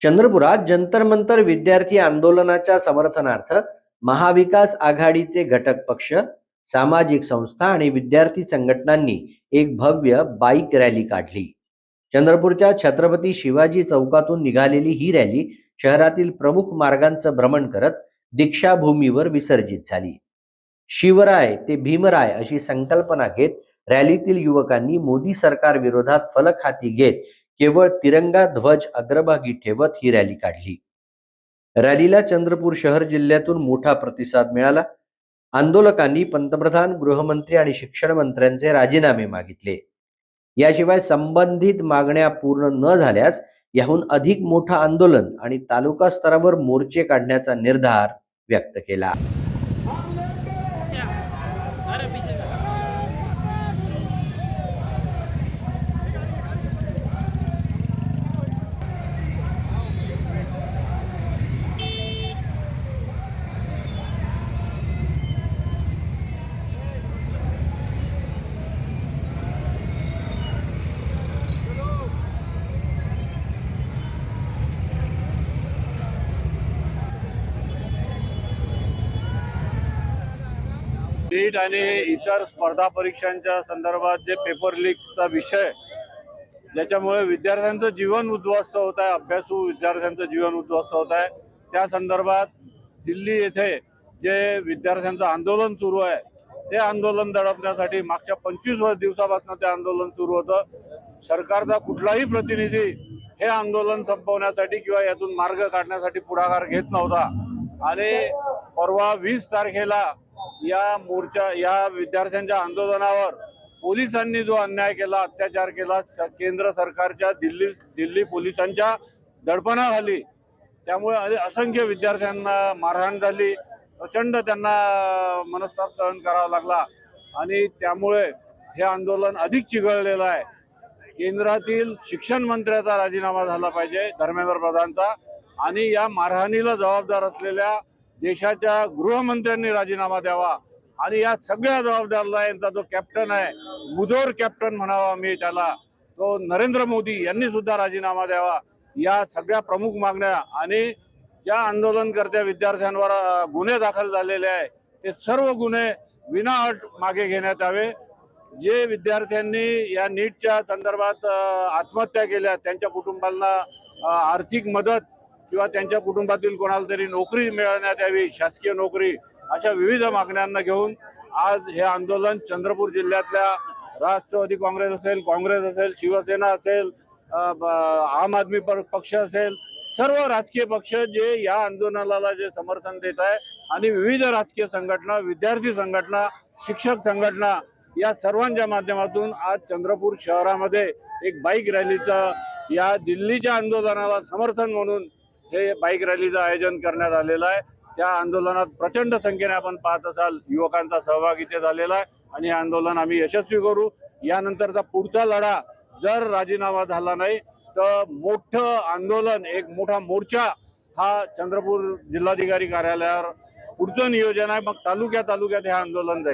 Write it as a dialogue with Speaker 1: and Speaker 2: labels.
Speaker 1: चंद्रपुरात जंतर मंतर विद्यार्थी आंदोलनाच्या समर्थनार्थ महाविकास आघाडीचे घटक पक्ष, सामाजिक संस्था आणि विद्यार्थी संघटनांनी एक भव्य बाईक रॅली काढली. चंद्रपूरच्या छत्रपती शिवाजी चौकातून निघालेली ही रॅली शहरातील प्रमुख मार्गांचं भ्रमण करत दीक्षाभूमीवर विसर्जित झाली. शिवराय ते भीमराय अशी संकल्पना घेत रॅलीतील युवकांनी मोदी सरकार विरोधात फलक हाती घेत केवळ तिरंगा ध्वज अग्रभागी ठेवत ही रॅली काढली. रॅलीला चंद्रपूर शहर जिल्ह्यातून मोठा प्रतिसाद मिळाला. आंदोलकांनी पंतप्रधान, गृहमंत्री आणि शिक्षण मंत्र्यांचे राजीनामे मागितले. याशिवाय संबंधित मागण्या पूर्ण न झाल्यास याहून अधिक मोठं आंदोलन आणि तालुका स्तरावर मोर्चे काढण्याचा निर्धार व्यक्त केला.
Speaker 2: नीट आणि इतर स्पर्धा परीक्षांच्या संदर्भात जे पेपर लीकचा विषय, ज्याच्यामुळे विद्यार्थ्यांचं जीवन उद्ध्वस्त होत आहे, अभ्यासू विद्यार्थ्यांचं जीवन उद्ध्वस्त होत आहे, त्या संदर्भात दिल्ली येथे जे विद्यार्थ्यांचं आंदोलन सुरू आहे, ते आंदोलन दडपण्यासाठी मागच्या 25 दिवसापासून ते आंदोलन सुरू होतं. सरकारचा कुठलाही प्रतिनिधी हे आंदोलन संपवण्यासाठी किंवा यातून मार्ग काढण्यासाठी पुढाकार घेत नव्हता. आणि परवा 20 तारखेला या विद्यार्थ्यांच्या आंदोलनावर पोलिसांनी जो अन्याय केला, अत्याचार केला, केंद्र सरकारच्या दिल्ली पोलिसांच्या दडपणाखाली, त्यामुळे असंख्य विद्यार्थ्यांना मारहाण झाली, प्रचंड त्यांना मनस्ताप सहन करावा लागला आणि त्यामुळे हे आंदोलन अधिक चिघळलेलं आहे. केंद्रातील शिक्षण मंत्र्याचा राजीनामा झाला पाहिजे, धर्मेंद्र प्रधानचा, आणि या मारहाणीला जबाबदार असलेल्या देशाच्या गृहमंत्र्यांनी राजीनामा द्यावा आणि या सगळ्या जबाबदारीला यांचा जो कॅप्टन आहे, मुजोर कॅप्टन म्हणावा मी त्याला, तो नरेंद्र मोदी यांनी सुद्धा राजीनामा द्यावा. या सगळ्या प्रमुख मागण्या आणि ज्या आंदोलनकर्त्या विद्यार्थ्यांवर गुन्हे दाखल झालेले आहे, ते सर्व गुन्हे विनाअट मागे घेण्यात यावे. जे विद्यार्थ्यांनी या नीटच्या संदर्भात आत्महत्या केल्या, त्यांच्या कुटुंबांना आर्थिक मदत किंवा त्यांच्या कुटुंबातील कोणाला तरी नोकरी मिळवण्यात यावी, शासकीय नोकरी, अशा विविध मागण्यांना घेऊन आज हे आंदोलन चंद्रपूर जिल्ह्यातल्या राष्ट्रवादी काँग्रेस असेल, शिवसेना असेल, आम आदमी पक्ष असेल, सर्व राजकीय पक्ष जे या आंदोलनाला जे समर्थन देत आहे आणि विविध राजकीय संघटना, विद्यार्थी संघटना, शिक्षक संघटना, या सर्वांच्या माध्यमातून आज चंद्रपूर शहरामध्ये एक बाईक रॅलीचं, या दिल्लीच्या आंदोलनाला समर्थन म्हणून हे बाईक रॅलीचं आयोजन करण्यात आलेलं आहे. त्या आंदोलनात प्रचंड संख्येने आपण पाहत असाल युवकांचा सहभाग इथे झालेला आहे आणि हे आंदोलन आम्ही यशस्वी करू. यानंतरचा पुढचा लढा जर राजीनामा झाला नाही तर मोठं आंदोलन, एक मोठा मोर्चा हा चंद्रपूर जिल्हाधिकारी कार्यालयावर पुढचं नियोजन आहे. मग तालुक्यात हे आंदोलन जाईल.